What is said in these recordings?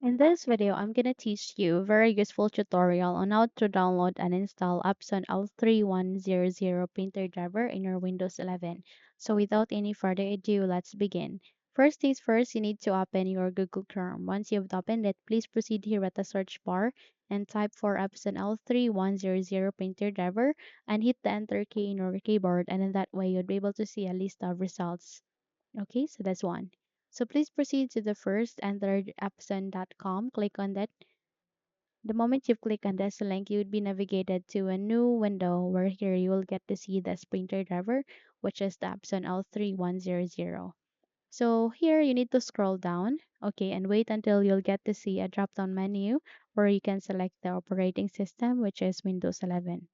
In this video, I'm going to teach you a very useful tutorial on how to download and install Epson L3100 printer driver in your Windows 11. So without any further ado, let's begin. First things first, you need to open your Google Chrome. Once you've opened it, please proceed here at the search bar and type for Epson L3100 printer driver and hit the enter key in your keyboard, and in that way you'll be able to see a list of results. Okay, so that's one. So please proceed to the first and third Epson.com. Click on that. The moment you click on this link, you would be navigated to a new window where here you will get to see the printer driver, which is the Epson L3100. So here you need to scroll down, okay, and wait until you'll get to see a drop-down menu where you can select the operating system, which is Windows 11.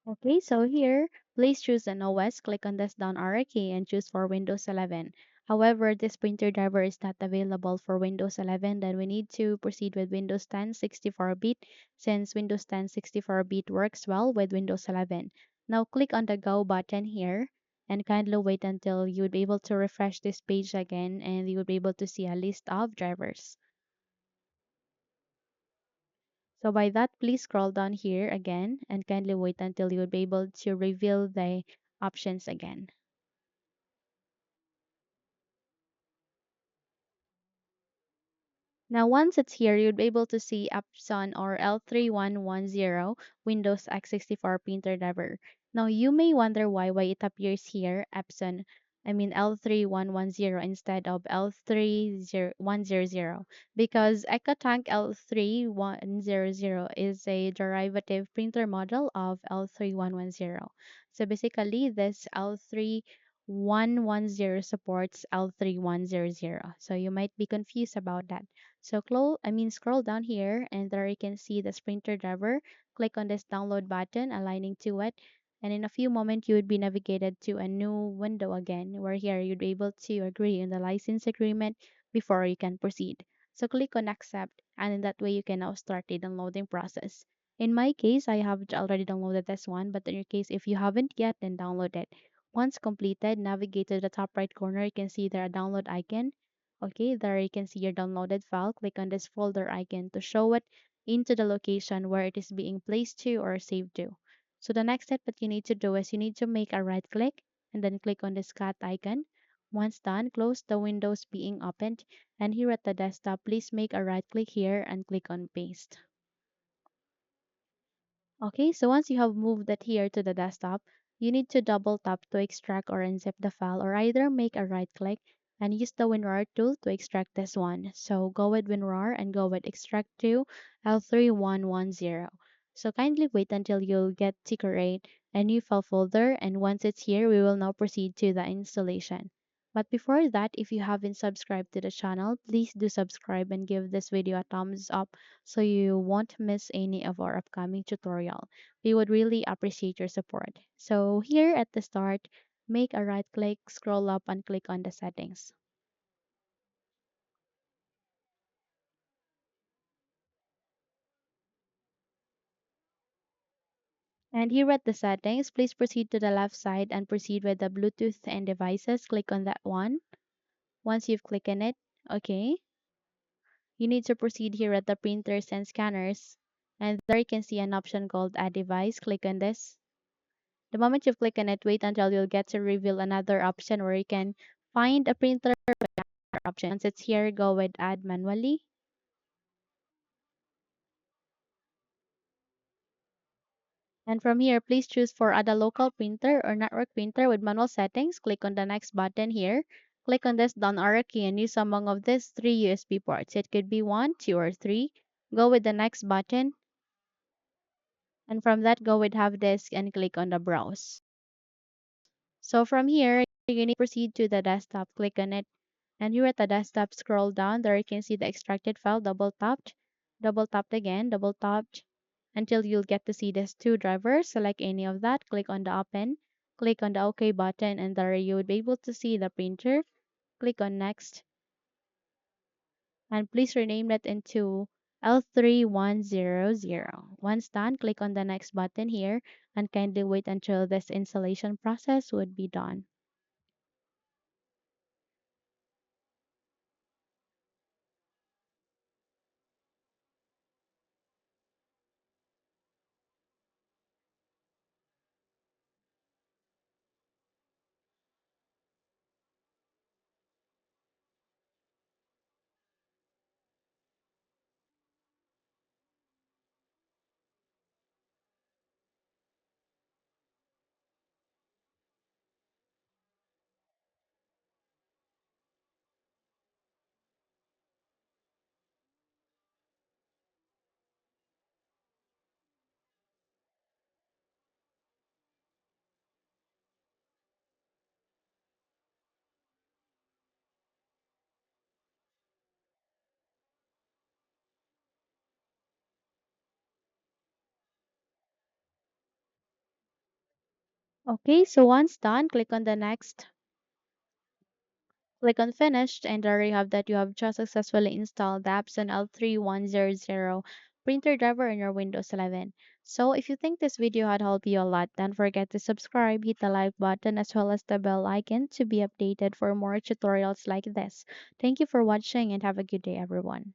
Okay, so here, please choose an OS, click on this down arrow key and choose for Windows 11. However, this printer driver is not available for Windows 11, then we need to proceed with Windows 10 64-bit since Windows 10 64-bit works well with Windows 11. Now click on the Go button here and kindly wait until you would be able to refresh this page again and you would be able to see a list of drivers. So by that, please scroll down here again and kindly wait until you will be able to reveal the options again. Now, once it's here, you'll be able to see Epson or L3110 Windows X64 printer driver. Now, you may wonder why it appears here, L3110 instead of L3100 because EcoTank L3100 is a derivative printer model of L3110. So basically, this L3110 supports L3100. So you might be confused about that. So scroll down here and there you can see the printer driver. Click on this download button aligning to it. And in a few moments, you would be navigated to a new window again where here you'd be able to agree on the license agreement before you can proceed. So click on accept and in that way you can now start the downloading process. In my case, I have already downloaded this one, but in your case, if you haven't yet, then download it. Once completed, navigate to the top right corner. You can see there a download icon. Okay, there you can see your downloaded file. Click on this folder icon to show it into the location where it is being placed to or saved to. So the next step that you need to do is you need to make a right click and then click on this cat icon. Once done, close the windows being opened and here at the desktop, please make a right click here and click on paste. Okay, so once you have moved that here to the desktop, you need to double tap to extract or unzip the file or either make a right click and use the WinRAR tool to extract this one. So go with WinRAR and go with extract to L3110. So kindly wait until you get to create a new file folder and once it's here, we will now proceed to the installation. But before that, if you haven't subscribed to the channel, please do subscribe and give this video a thumbs up so you won't miss any of our upcoming tutorial. We would really appreciate your support. So here at the start, make a right click, scroll up and click on the settings. And here at the settings, please proceed to the left side and proceed with the Bluetooth and devices. Click on that one. Once you've clicked on it, okay, you need to proceed here at the printers and scanners. And there you can see an option called add device. Click on this. The moment you click on it, wait until you'll get to reveal another option where you can find a printer option. Once it's here, go with add manually. And from here, please choose for add a local printer or network printer with manual settings. Click on the next button here. Click on this down arrow key and use among of these three USB ports. It could be one, two, or three. Go with the next button. And from that, go with have disk and click on the browse. So from here, you need to proceed to the desktop. Click on it. And here at the desktop, scroll down. There you can see the extracted file, double tapped again, double tapped until you'll get to see these two drivers. Select any of that, click on the open, click on the OK button, and there you would be able to see the printer. Click on next, and please rename that into L3100. Once done, click on the next button here and kindly wait until this installation process would be done. Okay, so once done, click on the next. Click on finished and there you have that you have just successfully installed the Epson L3100 printer driver on your Windows 11. So if you think this video had helped you a lot, don't forget to subscribe, hit the like button as well as the bell icon to be updated for more tutorials like this. Thank you for watching and have a good day everyone.